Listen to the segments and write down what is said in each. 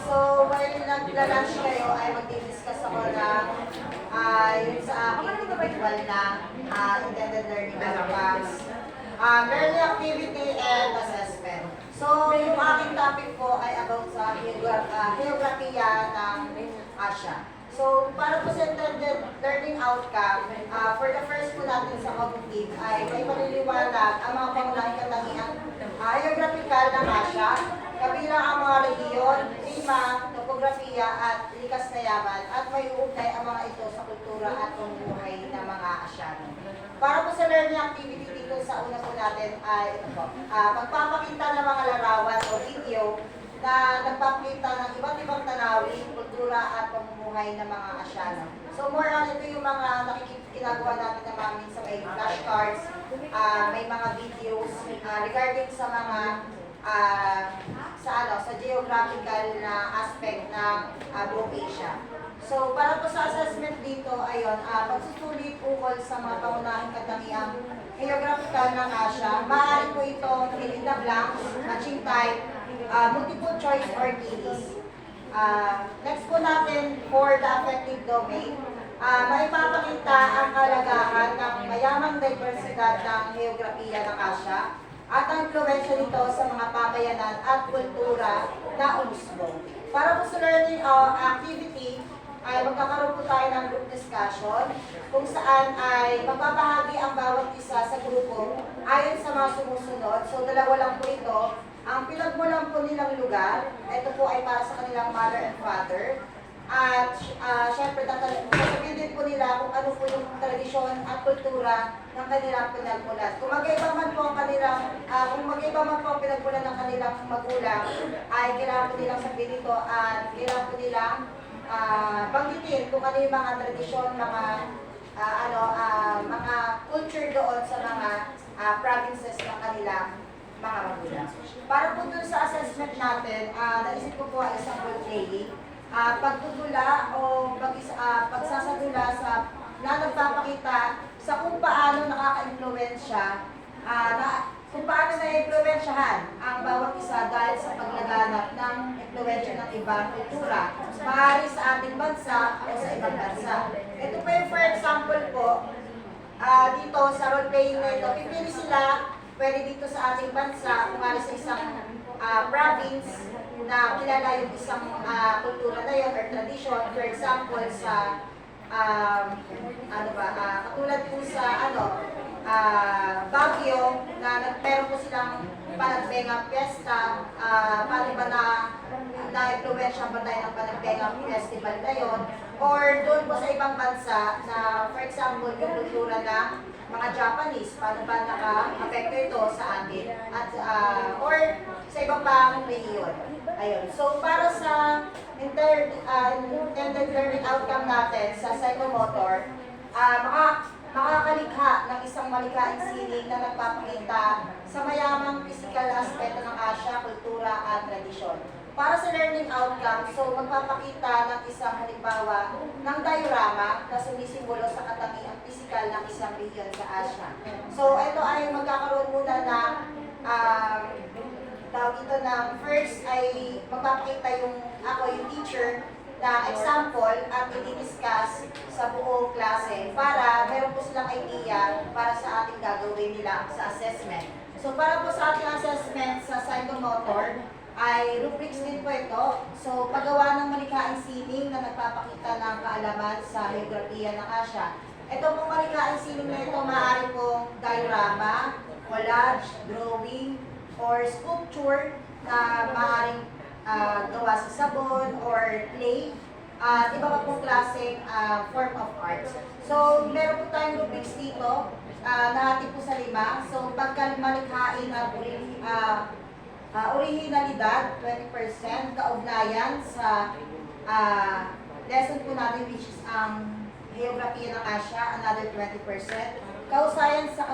So, while nagla-lunch kayo, ay mag-discuss ako ng yun sa aking individual na intended learning outcomes, learning activity and assessment. So, yung aking topic po ay about sa geografiya ng Asia. So, para po sa intended learning outcome, for the first po natin sa cognitive ay may maliliwanag ang mga pangunahing katangian geographical ng Asia, kabilang ang mga rehiyon, klima, topografiya at likas na yaman at may uugnay ang mga ito sa kultura at pamumuhay ng mga Asyano. Para po sa learning activity dito sa una po natin ay ito po, magpapakita ng mga larawan o video na nagpapakita ng iba't ibang tanawin, kultura at pamumuhay ng mga Asyano. So more on ito yung mga ginagawa natin na mamin sa may flashcards, may mga videos regarding sa mga sa geographical na aspect ng buong Asia. So para po sa assessment dito, ayun, pagsusulit ukol sa mga pangunahing katangiang geographical ng Asia, maaari po ito fill in the blanks, matching type, multiple choice or TDs. Next po natin for the affective domain, maipapakita ang kalagahan ng mayamang diversidad ng geografiya ng Asia at ang impluwensya nito sa mga pamayanan at kultura na umusbong. Para po sa learning activity, ay magkakaroon po tayo ng group discussion kung saan ay magbabahagi ang bawat isa sa grupo ayon sa mga sumusunod. So dalawa lang po ito. Ang pinagmulan po nilang lugar, ito po ay para sa kanilang mother and father. At syempre, sasabihin din po nila kung ano po yung tradisyon at kultura ng kanilang pinagmulan. Kung mag-iba man po ang kanilang, kung mag-iba man po ang pinagmulan ng kanilang magulang, ay kailangan po nilang sabihin ito at kailangan po nilang banggitin kung ano yung mga tradisyon, mga culture doon sa mga provinces ng kanilang mga magulang. Para po dun sa assessment natin, naisip ko po ay isang role playing. Pagtutula o pagsasadula na nagpapakita sa kung paano nakaka-impluwensya, kung paano na-impluwensyahan ang bawat isa dahil sa paglaganap ng impluwensya ng ibang kultura, maaari sa ating bansa o sa ibang bansa. Ito po yung for example po, dito sa role-playing na ito, pipili sila, pwede dito sa ating bansa, kung sa isang province, na kilala yung isang kultura na yun or tradition. For example, sa katulad po sa Baguio, na meron po silang Panagbenga Fiesta, paano ba na-influensya ba tayo ng Panagbenga Festival na yun? Or doon po sa ibang bansa na, for example, yung kultura na mga Japanese, paano ba naka-apekto ito sa atin? At, or sa ibang pang rehiyon. Ayun. So, para sa intended learning outcome natin sa psychomotor, makakalikha ng isang malikhaing sining na nagpapakita sa mayamang physical aspeto ng Asia, kultura at tradisyon. Para sa learning outcome, so magpapakita ng isang halimbawa ng diorama na sumisimbolo sa katangiang physical ng isang rehiyon sa Asia. So, ito ay magkakaroon muna ng tawag ito ng first ay magpapakita yung teacher na example at i-discuss sa buong klase para meron po silang idea para sa ating gagawin nila sa assessment. So para po sa ating assessment sa psychomotor ay rubrics din po ito. So paggawa ng malikhaing sining na nagpapakita ng kaalaman sa geografiya ng Asia. Ito pong malikhaing sining na ito maaari pong diorama, collage, drawing, or sculpture na maaaring gawa sa sabon or clay at iba pa pong klaseng form of art. So, meron po tayong rubrics dito, nahati po sa 5. So, pagkamalikhain at orihinalidad, 20%, kaugnayan sa lesson po natin which is ang geografiya ng Asia, another 20%, kausayan sa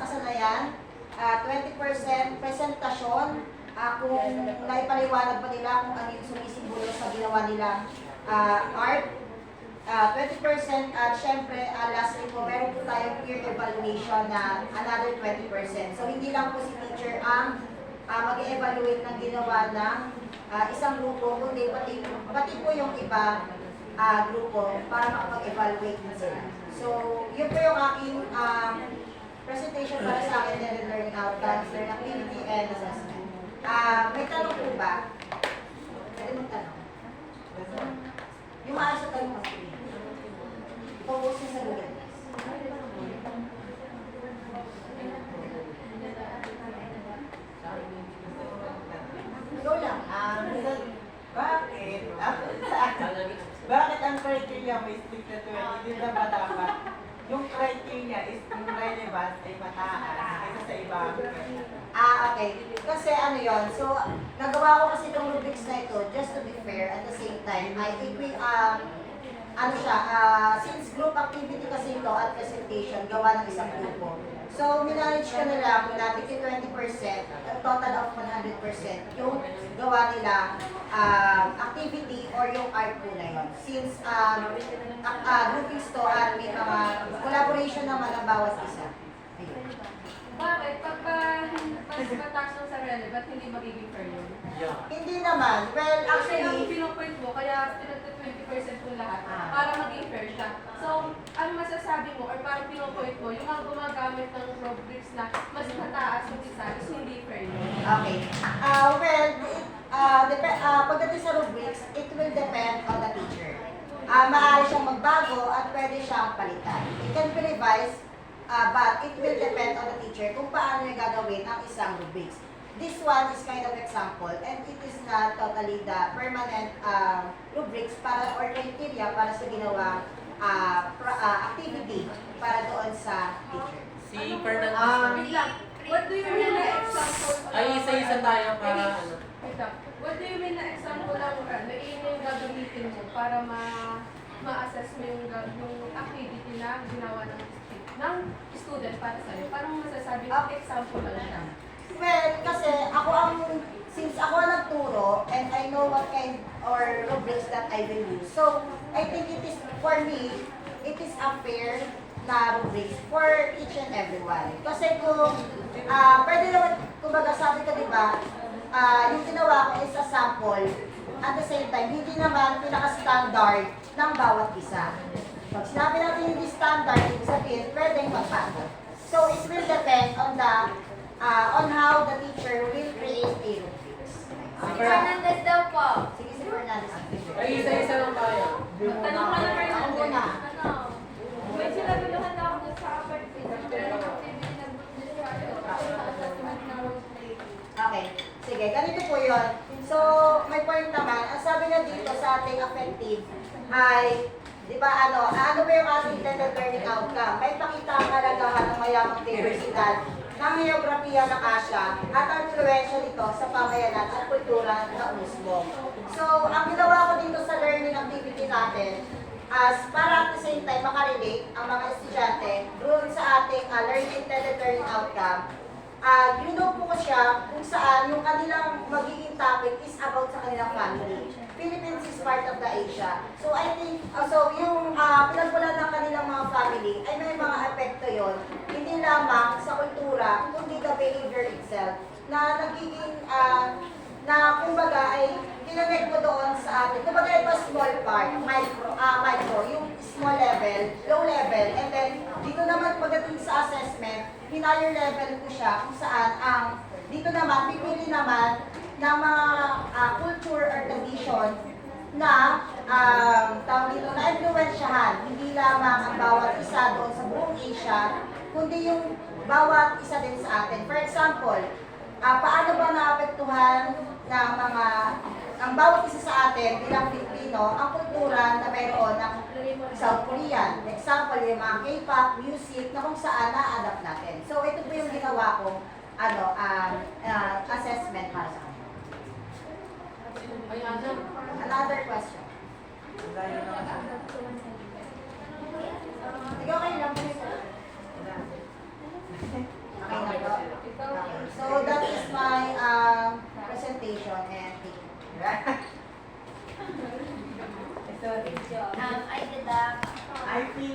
kasanayan, 20% presentasyon, kung naipaliwanag pa nila kung ano yung sumisimbolo sa ginawa nilang art, 20% at syempre, lastly po, meron po tayong peer evaluation na another 20%. So, hindi lang po si teacher ang mag-evaluate ng ginawa ng isang grupo, kundi pati po yung iba grupo para makapag-evaluate din sila. So, yun po yung aking presentation para sa akin ng learning outcomes, learning activity, and assessment. May tanong po ba? Pwede mong tanong. Yung maayos sa tanong kasi. Focus niya sa Google. Go lang. Bakit ang criteria may stick na 20? Di ba dapat? Yung criteria is yung relevance ay mataas kaysa sa iba. Okay. Kasi ano yon, so nagawa ko kasi itong rubrics na ito just to be fair at the same time, I think ano siya, since group activity kasi ito at presentation, gawa ng isang grupo. So, minanage ko nila mula 20%, a total of 100% yung gawa nila activity or yung art po na yun. Since groupings to at may mga collaboration naman ang bawat isa. Ayun. Bakit? Pagka tax sa relevant, hindi magiging fair yun? Hindi naman. Well, Actually, ang actually, pinopoint mo, kaya pinagta 20% mo lahat para maging fair siya. So, ano masasabi mo, or parang pinopoint mo, yung mga gumagamit ng rubrics na mas mataas yung isa, is hindi fair yun? okay. Pagdating sa rubrics, it will depend on the teacher. Maaari siyang magbago at pwede siyang palitan. It can be revised, but it will depend on the teacher kung paano niya gagawin ang isang rubrics. This one is kind of example, and it is not totally the permanent rubrics para or criteria para sa ginawang activity para doon sa teacher. Si Fernando. Wait lang. What do you mean na example? Ay, isa-isa tayo para ano. Wait lang. What do you mean na example lang yung gagamitin mo para ma-assess mo yung activity na ginawa ng student para sa'yo? Parang masasabi mo, example lang siya. Well, kasi since ako ang nagturo and I know what kind or rubrics that I will use. So, I think it is, for me, it is a fair na rubrics for each and everyone. Kasi kung, pwede naman, kumbaga sabi ko diba, yung ginawa ko is a sample, at the same time, hindi naman pinaka-standard ng bawat isa. Pag sinabi natin hindi standard, ibig sabihin, pwedeng magbago. So, it will depend on on how the teacher will create a rubrics. Si Fernandez daw po. Sige, si Fernandez. Ay, isa-isa lang tayo. Tanong ka na Ako Fernandez. muna. Ano? May sinaguluhan na ako dun sa activity Okay. Sige, ganito po yun. So, may point naman. Ang sabi nga dito sa ating affective ay, di ba ano ba yung ating intended learning outcome? May pakita ang kalagahan ng mayamang diversidad ng geografiya ng Asia at ang influensya nito sa pamayanan at kultura ng Muslim. So, ang ginawa ko dito sa learning activity natin, as para at the same time makarelate ang mga estudyante doon sa ating learning intended learning outcome, ginawa po ko siya kung saan yung kanilang magiging topic is about sa kanilang family. Philippines is part of the Asia. So I think, yung pinagmulan ng kanilang mga family ay may mga epekto yon, hindi lamang sa kultura, kundi the behavior itself, na nagiging, na kumbaga ay kinonect mo doon sa atin. Kumbaga ito small part, micro, yung small level, low level, and then dito naman pagdating sa assessment, higher level ko siya kung saan dito naman, pipili naman ng mga culture or tradition na tawag dito na influensyahan, hindi lamang ang bawat isa doon sa buong Asia, kundi yung bawat isa din sa atin. For example, paano ba naapektuhan ng ang bawat isa sa atin bilang Pilipino ang kultura na mayroon ng South Korean. Example, yung mga K-pop, music, na kung saan na-adapt natin. So, ito po yung ginawa kong assessment para sa kanila. Another question. Ikaw kayo lang po. Okay na po. Okay. So, that is my presentation and thank you. Sorry. I did that. I feel